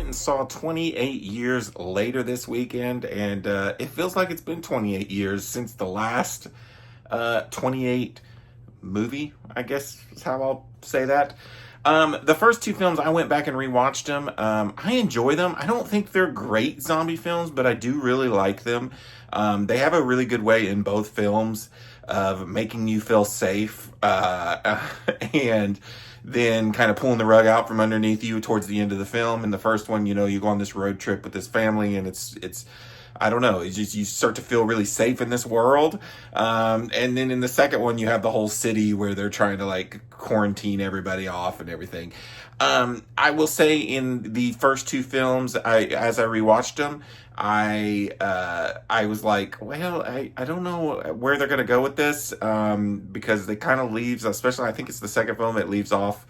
and saw 28 Years Later this weekend, and it feels like it's been 28 years since the last 28 movie, I guess is how I'll say that. The first two films, I went back and rewatched them. I enjoy them. I don't think they're great zombie films, but I do really like them. They have a really good way in both films of making you feel safe, and then kind of pulling the rug out from underneath you towards the end of the film. In the first one, you go on this road trip with this family, and it's I don't know. It's just you start to feel really safe in this world. And then in the second one, you have the whole city where they're trying to like quarantine everybody off and everything. I will say in the first two films, as I rewatched them, I was like, well, I don't know where they're gonna go with this, because they kind of leaves, especially I think it's the second film, it leaves off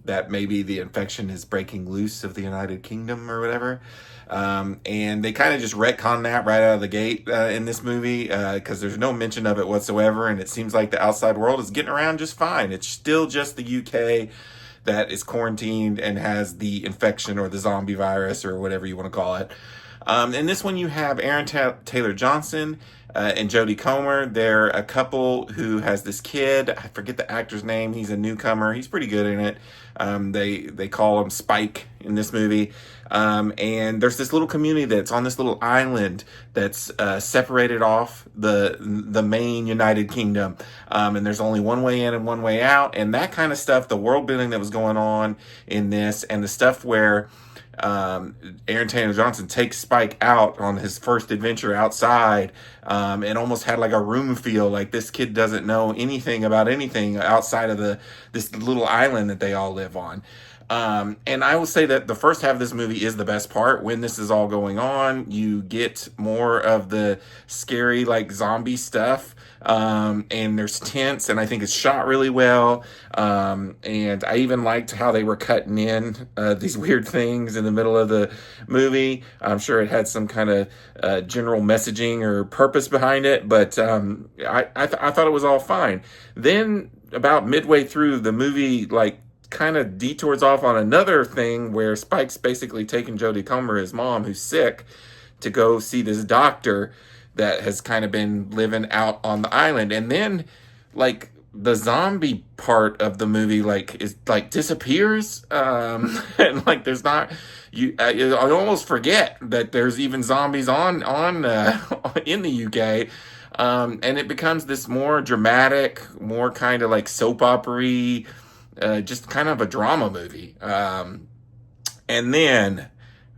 that maybe the infection is breaking loose of the United Kingdom or whatever. And they kind of just retcon that right out of the gate in this movie, because there's no mention of it whatsoever, and it seems like the outside world is getting around just fine. It's still just the UK that is quarantined and has the infection or the zombie virus or whatever you want to call it. In this one, you have Aaron Taylor Johnson and Jodie Comer. They're a couple who has this kid. I forget the actor's name. He's a newcomer. He's pretty good in it. They call him Spike in this movie. And there's this little community that's on this little island that's separated off the main United Kingdom. And there's only one way in and one way out. And that kind of stuff, the world building that was going on in this, and the stuff where Aaron Taylor Johnson takes Spike out on his first adventure outside, and almost had like a room feel, like this kid doesn't know anything about anything outside of this little island that they all live on. And I will say that the first half of this movie is the best part. When this is all going on, you get more of the scary, like zombie stuff. And there's tents, and I think it's shot really well. And I even liked how they were cutting in these weird things in the middle of the movie. I'm sure it had some kind of general messaging or purpose behind it, but I thought it was all fine. Then about midway through the movie, like kind of detours off on another thing where Spike's basically taking Jodie Comer, his mom, who's sick, to go see this doctor that has kind of been living out on the island. And then like the zombie part of the movie disappears, and like there's not, I almost forget that there's even zombies on in the UK. And it becomes this more dramatic, more kind of like soap opera-y, just kind of a drama movie. And then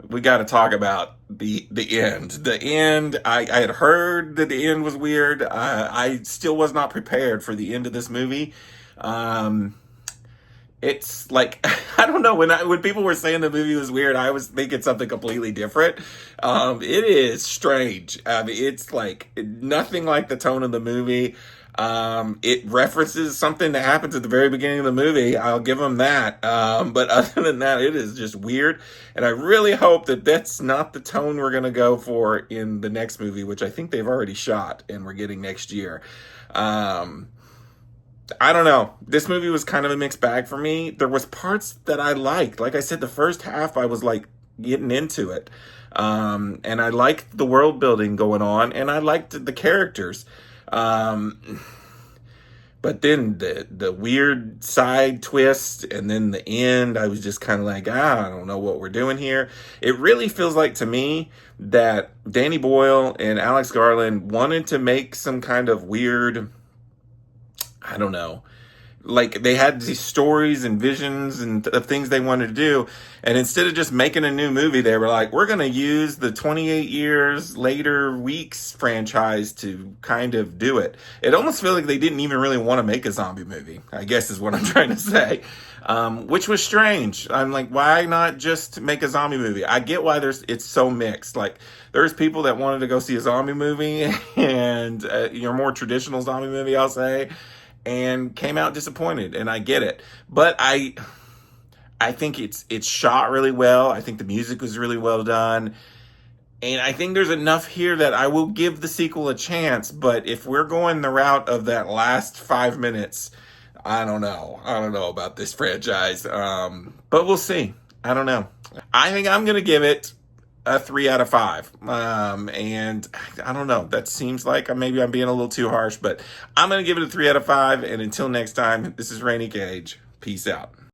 we got to talk about the end. The end, I had heard that the end was weird. I still was not prepared for the end of this movie. It's like, I don't know, when people were saying the movie was weird, I was thinking something completely different. It is strange. I mean, it's like nothing like the tone of the movie. It references something that happens at the very beginning of the movie. I'll give them that. But other than that, it is just weird. And I really hope that that's not the tone we're going to go for in the next movie, which I think they've already shot and we're getting next year. I don't know. This movie was kind of a mixed bag for me. There was parts that I liked. Like I said, the first half, I was like getting into it. And I liked the world building going on, and I liked the characters. But then the weird side twist, and then the end, I was just kind of like, I don't know what we're doing here. It really feels like to me that Danny Boyle and Alex Garland wanted to make some kind of weird, I don't know, like they had these stories and visions and of things they wanted to do, and instead of just making a new movie, they were like, we're going to use the 28 Years Later Weeks franchise to kind of do it. It almost feels like they didn't even really want to make a zombie movie, I guess is what I'm trying to say, which was strange. I'm like, why not just make a zombie movie? I get why it's so mixed. Like, there's people that wanted to go see a zombie movie and your more traditional zombie movie, I'll say, and came out disappointed, and I get it. But I think it's shot really well. I think the music was really well done. And I think there's enough here that I will give the sequel a chance. But if we're going the route of that last 5 minutes, I don't know. I don't know about this franchise. But we'll see. I don't know. I think I'm going to give it a 3 out of 5. And I don't know. That seems like maybe I'm being a little too harsh, but I'm going to give it a 3 out of 5. And until next time, this is Rainy Cage. Peace out.